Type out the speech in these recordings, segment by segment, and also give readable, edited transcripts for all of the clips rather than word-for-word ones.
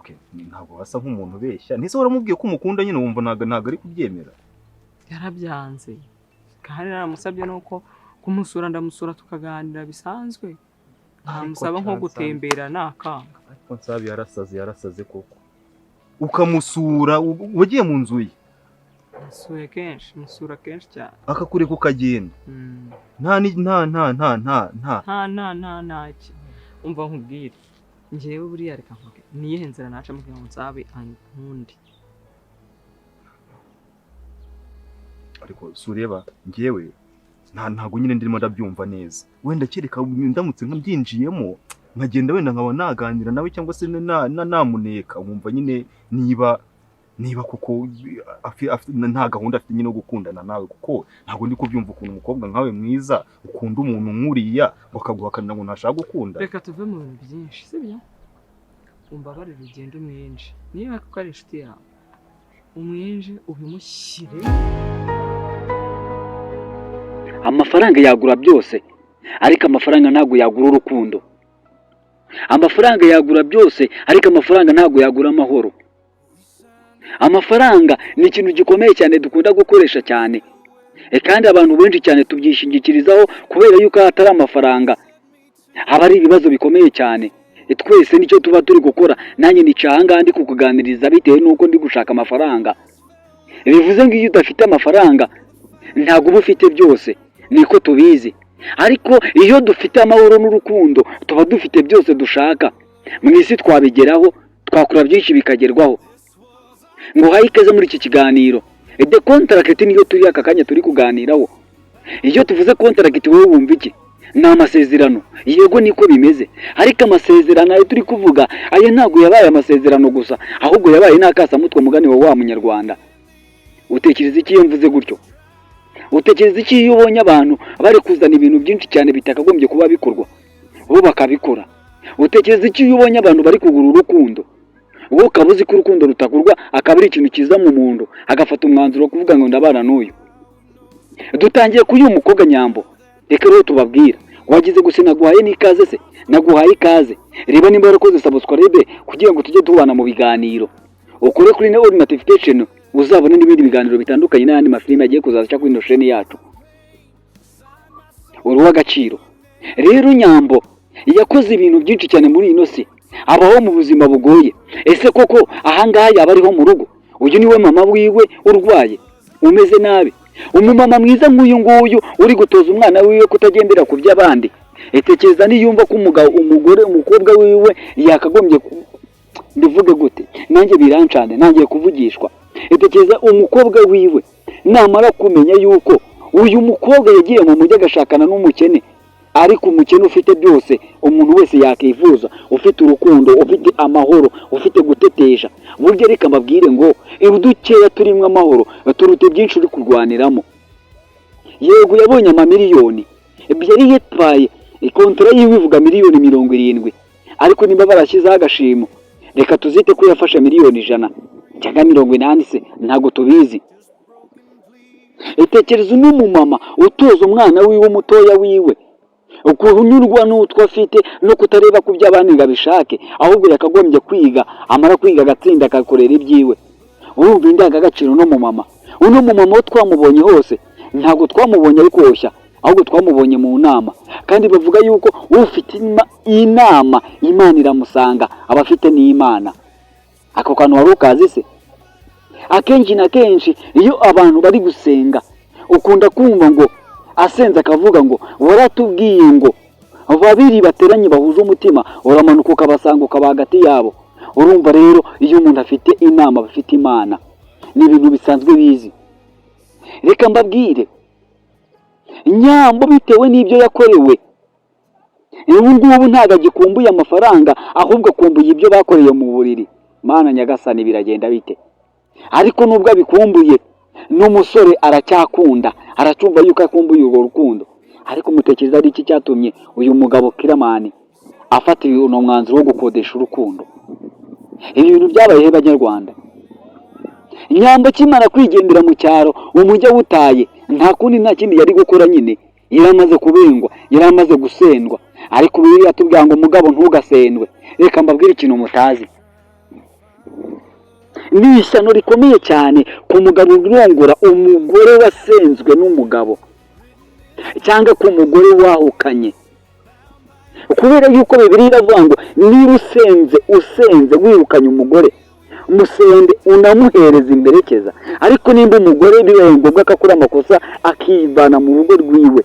okay ntabwo wasa nk'umuntu ubeshya ntise waramubwiye ko umukunda nyine wumva ntago ari kubyemera yarabyanze kandi naramusabye nuko kumusura ndamusura tukaganira bisanzwe nkamusaba nko gutembera nakanga ariko nsabi yarasaze koko ukamusura wagiye mu nzu ye musura kenshi cyane akakureka ukagenda nta umva nkubwire njyewe buriya reka mvuge niyihe nzira naca mu ngo nsabe ankundi ariko sureba njyewe ntago nyine ndimo ndabyumva neza wenda kereka ndamutse nkabyinjiyemo nkagenda wenda nkaba naganira nawe cyangwa se namuneka nkumva nyine niba kuko nta gahunda afite nyine yo gukundana nawe kuko ntago ndi kubyumva ukuntu umukobwa nkawe mwiza ukunda umuntu nkuriya bakaguhakanira ngo ntashaka gukunda reka tuve mu bintu byinshi sibyo umbabarire ugende umwinje niba kuko ari inshuti yawe umwinje ubimushyire amafaranga yagura byose ariko amafaranga ntago yagura urukundo amafaranga yagura byose ariko amafaranga ntago yagura amahoro amafaranga ni ikintu gikomeye cyane dukunda gukoresha cyane kandi abantu benshi cyane tubyishingikirizaho kubera yuko hatari amafaranga haba ari ibibazo bikomeye cyane twese nicyo tuba turi gukora nanjye nicahanga ndi kukuganiriza bitewe nuko ndi gushaka amafaranga bivuze ngo iyo udafite amafaranga ntago uba ufite byose niko tubizi ariko iyo dufite amahoro n'urukundo tuba dufite byose dushaka mu isi twabigeraho twakora byinshi bikagerwaho ngo haye ikaze muri iki kiganiro de contract niyo turi aka kanya turi kuganiraho iyo tuvuze contract wowe wumva iki ni amasezerano yego niko bimeze ariko amasezerano ayo turi kuvuga ayo ntago yabaye amasezerano gusa ahubwo yabaye n'akasamutwe mugani wa munyarwanda utekereza iki iyo mvuze gutyo utekereza iki iyo ubonye abantu bari kuzana ibintu byinshi cyane bitakagombye kuba bikorwa bo bakabikora utekereza iki iyo ubonye abantu bari kugura urukundo wowe ukaba uzi ko urukundo rutagurwa akaba ari ikintu kiza mu muntu agafata umwanzuro wo kuvuga ngo ndabana n'uyu dutangiye kuri uyu mukobwa nyambo reka rero tubabwira wagize gusa naguhaye n'ikaze se naguhaye ikaze reba nimba warakoze subscribe kugira ngo tujye tubana mu biganiro ukore kuri all notification uzabona n'ibindi biganiro bitandukanye n'andi mafilime agiye kuzaza kuri ino chaîne yacu uruwa gaciro rero nyambo yakoze ibintu byinshi cyane muri ino si abaho mu buzima bugoye ese koko ahangaha yaba ariho mu rugo uyu niwe mama wiwe urwaye umeze nabi umumama mwiza nk'uyu nguyu uri gutoza umwana wiwe kutagendera ku by'abandi etekereza niyumva ko umukobwa wiwe yakagombye ndivuge gute nanjye birancane nangiye kuvugishwa etekereza umukobwa wiwe namara kumenya yuko uyu mukobwa yagiye mu mujyi agashakana n'umukene ariko umukene ufite byose umuntu wese yakifuza ufite urukundo ufite amahoro ufite gutetesha burya reka mbabwire ngo dukeya turimo amahoro turute byinshi uri kurwaniramo yego yabonye amamiliyoni byari yitwaye ikontora yiwe ivuga miliyoni 70 ariko nimba barashyizeho agashimo reka tuzite ko yafashe miliyoni 100 cyangwa 80 se ntago tubizi etekereza n'umumama utoza umwana wiwe umutoya wiwe ukunyurwa n'utwo afite no kutareba ku by'abandi ngo abishake ahubwo yakagombye kwiga amara kwiga agatsinda akakorera ibyiwe urumva indangagaciro no mu mama uno mu mama twamubonye hose ntago twamubonye ari koshya ahubwo twamubonye mu nama kandi bavuga yuko ufite inama Imana iramusanga abafite n'Imana ako kantu wari ukazi se akenshi na kenshi iyo abantu bari gusenga ukunda kumva ngo asenze akavuga ngo waratubwiye ngo babiri bateranye bahuje umutima uramanuka ukabasanga ukaba hagati yabo urumva rero iyo umuntu afite inama bafite Imana ni ibintu bisanzwe bizi reka mbabwire nyambo bitewe n'ibyo yakorewe ubu ngubu ntago agikumbuye amafaranga ahubwo akumbuye ibyo bakoreye mu buriri Mana nyagasani biragenda bite ariko nubwo abikumbuye n'umusore aracyakunda aracumva yuko akumbuye urwo rukundo ariko mutekereza ari iki cyatumye uyu mugabo Kiramani afata uno mwanzuro wo gukodesha urukundo ibi bintu byabaye he banyarwanda nyambo kimara kwigendera mu cyaro umujyi wutaye nta kundi nta kindi yari gukora nyine yaramaze kubengwa yaramaze gusendwa ariko biri yatubwira ngo umugabo ntugasendwe reka mbabwire ikintu mutazi ni ishyano rikomeye cyane ku mugabo urongora umugore wasenzwe n'umugabo cyangwa ku mugore wahukanye, kubera yuko Bibiliya iravuga ngo niba usenze wirukanye umugore musende unamuhereza imberekeza, ariko nimba umugore bibaye ngombwa ko akora amakosa akivana mu rugo rwiwe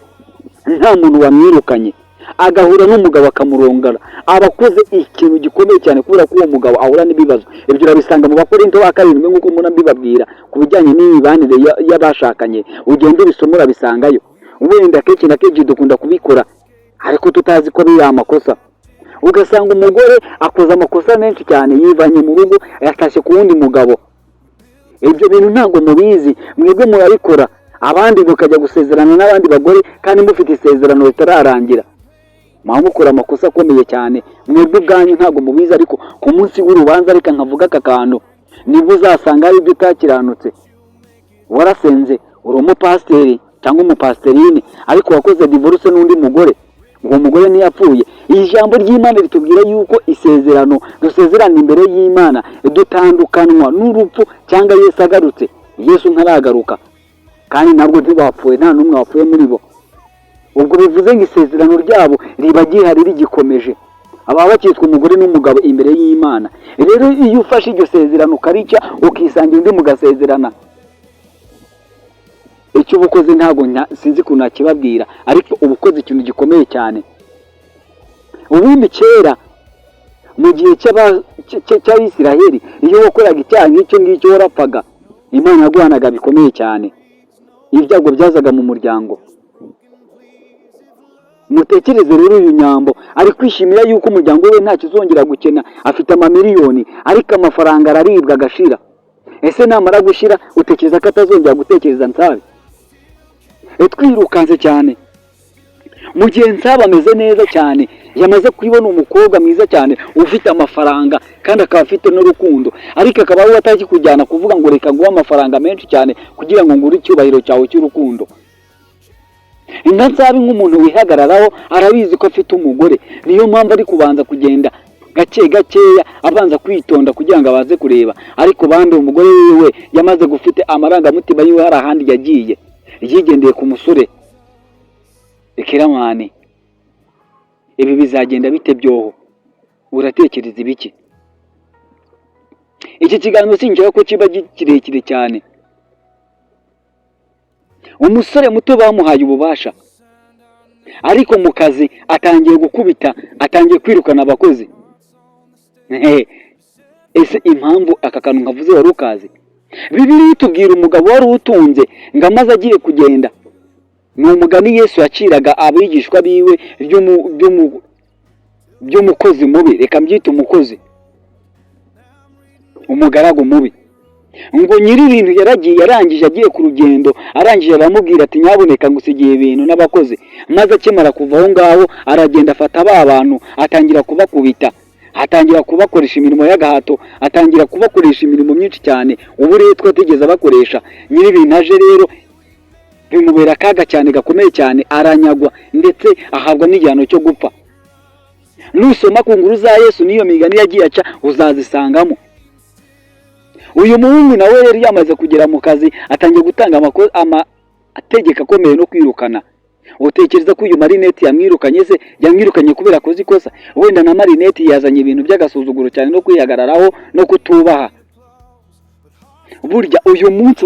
nta muntu wamwirukanye agahura n'umugabo akamurongora, aba akoze ikintu gikomeye cyane kubera ko uwo mugabo ahura n'ibibazo. Ibyo urabisanga mu Bakorinto ba 7 nk'uko mbona mbibabwira ku bijyanye n'imibanire y'abashakanye, ugenda ubisoma urabisangayo. Wenda kenshi na kenshi dukunda kubikora ariko tutazi ko ari amakosa, ugasanga umugore akoze amakosa menshi cyane yivanye mu rugo yatashye ku wundi mugabo. Ibyo bintu ntabwo mubizi, mwebwe murabikora, abandi mukajya gusezerana n'abandi bagore kandi mufite isezerano ritararangira, mukora amakosa akomeye cyane. Mwebwe ubwanyu ntabwo mubizi, ariko ku munsi w'urubanza reka nkavuga aka kantu nibwo uzasanga ari ibyo utakiranutse. Warasenze uri umupasiteri cyangwa umupasiterine ariko wakoze divorce n'undi mugore, uwo mugore ntiyapfuye. Iri jambo ry'Imana ritubwira yuko isezerano dusezerana imbere y'Imana dutandukanwa n'urupfu cyangwa Yesu agarutse. Yesu ntaragaruka kandi ntabwo ntibapfuye, nta n'umwe wapfuye muri bo. Ubwo bivuze ngo isezerano ryabo riba gihari rigikomeje, aba bakitwa umugore n'umugabo imbere y'Imana. Rero iyo ufashe iryo sezerano ukarica ukisangira undi mugasezerana, icyo ubukoze ntabwo sinzi ko nakibabwira, ariko ubukoze ikintu gikomeye cyane. Ubundi kera mu gihe cy'Abisiraheli iyo wakoraga icyaha nk'icyo ngicyo warapfaga, Imana yaguhanaga bikomeye cyane, ibyago byazaga mu muryango. Mutekereze rero uyu nyambo ari kwishimira yuko umuryango we nta kizongera gukena, afite amamiliyoni ariko amafaranga araribwa agashira. Ese namara gushira utekereza ko atazongera gutekereza Nsabe? Twirukanze cyane mu gihe Nsabe ameze neza cyane, yamaze kwibona umukobwa mwiza cyane ufite amafaranga kandi akaba afite n'urukundo, ariko akaba we ataki kujyana kuvuga ngo reka nguhe amafaranga menshi cyane kugira ngo ngure icyubahiro cyawe cy'urukundo. Nsabe nk'umuntu wihagararaho arabizi ko afite umugore, niyo mpamvu ari kubanza kugenda gakeya abanza kwitonda kugira ngo abaze kureba, ariko bandi umugore wiwe yamaze gufite amarangamutima yiwe hari ahandi yagiye, yigendeye ku musore. Ekeramani, ibi bizagenda bite byoho? Uratekereza ibiki? Iki kiganiro sinjye ko kiba kirekire cyane. Umusore muto bamuhaye ububasha, ariko mu kazi atangiye gukubita, atangiye kwirukana abakozi. Ese impamvu aka kantu nkavuze wari ukazi? Bibiliya itubwira umugabo wari utunze ngo amaze agiye kugenda, ni umugani Yesu yaciraga abigishwa biwe by'umukozi mubi, reka mbyite umukozi, umugaragu mubi. Ngo nyiri ibintu yarangije agiye ku rugendo, arangije aramubwira ati nyaboneka ngusigiye ibintu n'abakozi. Maze akimara kuva aho ngaho aragenda afata ba bantu atangira kubakubita, atangira kubakoresha imirimo y'agahato, atangira kubakoresha imirimo myinshi cyane uburetwa atigeze abakoresha. Nyiri ibintu aje rero bimubera akaga cyane gakomeye cyane, aranyagwa ndetse ahabwa n'igihano cyo gupfa. Nusoma ku nkuru za Yesu n'iyo migani yagiye aca uzazisangamo. Uyu muhungu nawe yari yamaze kugera mu kazi, atangiye gutanga amategeko akomeye no kwirukana. Utekereza ko uyu Marinette yamwirukanye se? Yamwirukanye kubera akoze ikosa? Wenda na Marinette yazanye ibintu by'agasuzuguro cyane no kwihagararaho no kutubaha. Burya uyu munsi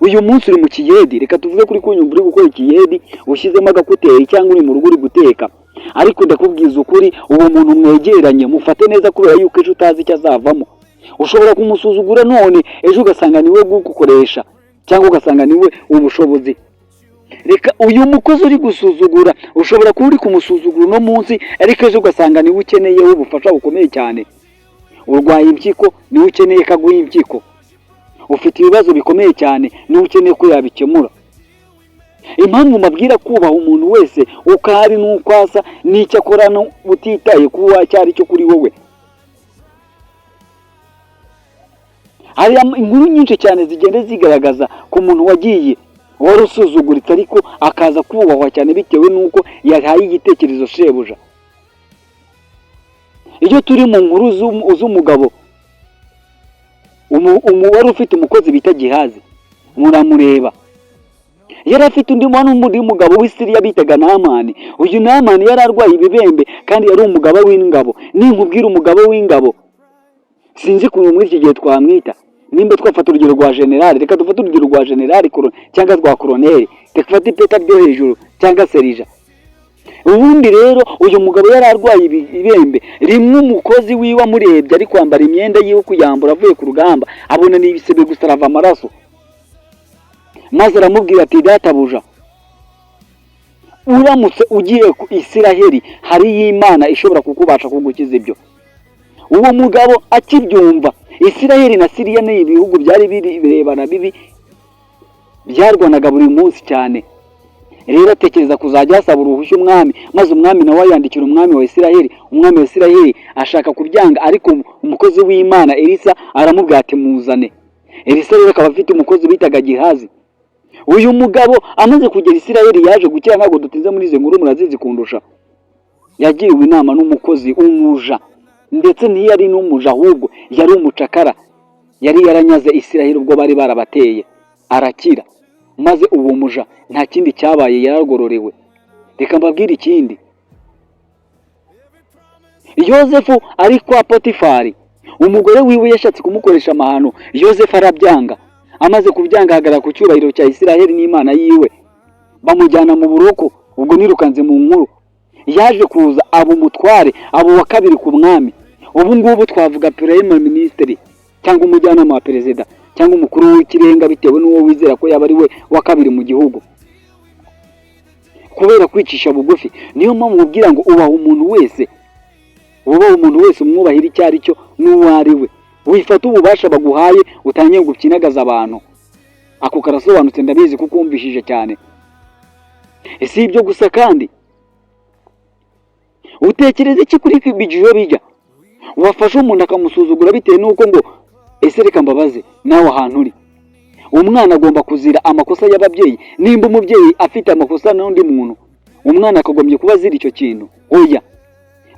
uyu munsi uri mu kiyedi, reka tuvuge kuri kunyumva uri gukora ikiyedi ushyizemo agakuteri cyangwa uri mu rugo uri guteka, ariko ndakubwiza ukuri uwo muntu mwegeranye mufate neza kubera yuko ejo utazi icyo azavamo. Ushobora kumusuzugura none ejo ugasanga niwe gukoresha cyangwa ugasanga niwe ubushobozi. Reka uyu mukozi uri gusuzugura ushobora kuba uri kumusuzugura no munsi, ariko ejo ugasanga niwe ukeneye ubufasha bukomeye cyane. Urwaye impyiko niwe ukeneye kaguha impyiko, ufite ibibazo bikomeye cyane niwe ukeneye ko yabikemura. Impamvu mabwira kubaha umuntu wese uko ari n'uko asa n'icyo akora utitaye kuba cyari cyo kuri wowe. Hari inkuru nyinshi cyane zigenda zigaragaza ku muntu wagiye wari usuzuguritse ariko akaza kubahwa cyane bitewe n'uko yahaye igitekerezo shebuja. Iyo turi mu nkuru z'umugabo wari ufite umukozi bita Gihazi, muramureba. Yari afite undi mugabo w'Isiriya bitaga Namani. Uyu Namani yari arwaye ibibembe kandi yari umugabo w'ingabo. Ninkubwira umugabo w'ingabo, sinzi ukuntu muri iki gihe twamwita. Nimba twafata urugero rwa generali, reka dufate urugero rwa generali cyangwa rwa koroneri, reka dufate ipeta ryo hejuru cyangwa serija. Ubundi rero uyu mugabo yari arwaye ibibembe. Rimwe umukozi wiwe amurebye ari kwambara imyenda yiwe kuyambura avuye ku rugamba, abona ni ibisebe gusa arava amaraso. Maze aramubwira ati databuja, uramutse ugiye ku Isiraheli hari Imana ishobora kukubasha kugukiza ibyo. Uwo mugabo akibyumva, Isiraheli na Siriya ni ibihugu byari birebana bibi, byarwanaga buri munsi cyane. Rero atekereza kuzajya asaba uruhushya umwami, maze umwami nawe yandikira umwami wa Isiraheli. Umwami wa Isiraheli ashaka kubyanga, ariko umukozi w'Imana Elisa aramubwira ati muzane. Elisa rero akaba afite umukozi bitaga Gihazi. Uyu mugabo amaze kugera Isiraheli yaje gukira, ntabwo dutinze muri izi nkuru murazizi kundusha. Yagiriwe inama n'umukozi umuja, ndetse ntiyari n'umuja ahubwo yari umucakara, yari yaranyaze Isiraheli ubwo bari barabateye, arakira. Maze uwo muja nta kindi cyabaye, yaragororewe. Reka mbabwire ikindi. Yozefu ari kwa Potifari, umugore wiwe yashatse kumukoresha amahano. Yozefu arabyanga, amaze kubyanga ahagarara ku cyubahiro cya Isiraheli n'Imana yiwe, bamujyana mu buroko. Ubwo nirukanze mu nkuru, yaje kuza abo umutware, abo wa kabiri ku mwami. Ubu ngubu twavuga Prime Minister cyangwa umujyanama wa perezida cyangwa umukuru w'ikirenga, bitewe n'uwo wizera ko yaba ari we wa kabiri mu gihugu. Kubera kwicisha bugufi, niyo mpamvu mubwira ngo ubaha umuntu wese, umwubahira icyo ari cyo n'uwo ari we. Wifata ububasha baguhaye utangiye gukinagaza abantu. Ako karasobanutse ndabizi kuko wumvishije cyane. Ese ibyo gusa kandi utekereza iki kuri bijiyo bijya? Wafashe umuntu akamusuzugura bitewe n'uko ngo ese reka mbabaze nawe ahantu uri. Umwana agomba kuzira amakosa y'ababyeyi. Nimba umubyeyi afite amakosa n'undi muntu, umwana akagombye kuba azira icyo kintu. Oya,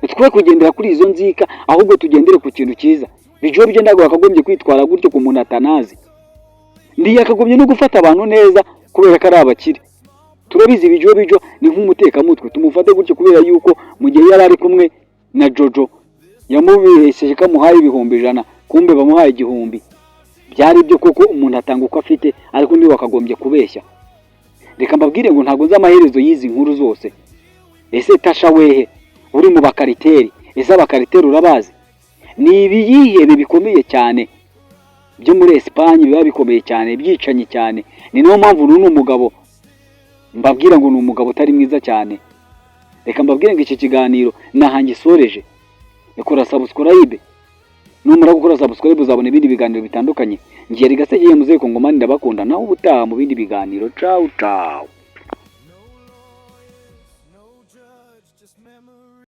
twe kugendera kuri izo nzika, ahubwo tugendere ku kintu cyiza. Bijiyo bijya ntabwo akagombye kwitwara gutyo ku muntu atanazi. Ndiye akagombye no gufata abantu neza kubera ko ari abakire. Turabizi bijiyo ni nk'umutekamutwe, tumufate gutyo kubera yuko mu gihe yari ari kumwe na Jojo yamubesheje kamuhaye 100,000, kumbe bamuhaye 1000. Byari byo koko umuntu atanga uko afite, ariko niwe wakagombye kubeshya. Reka mbabwire ngo ntago nzi amaherezo y'izi nkuru zose. Ese Tasha wehe uri mu bakariteri? Ese abakariteri urabazi? Ni ibiyihebe bikomeye cyane byo muri Espagne, biba bikomeye cyane, byicanye cyane. Ni no mpamvu n'uno mugabo mbabwira ngo ni umugabo utari mwiza cyane. Reka mbabwire ngo iki kiganiro nahangisoreje. Ekora subscribe. Numara gukora subscribe uzabona ibindi biganiro bitandukanye. Ngiye Rigasegeye Muzehe Kongomani, ndabakunda. Naho ubutaha mu bindi biganiro. Ciao ciao.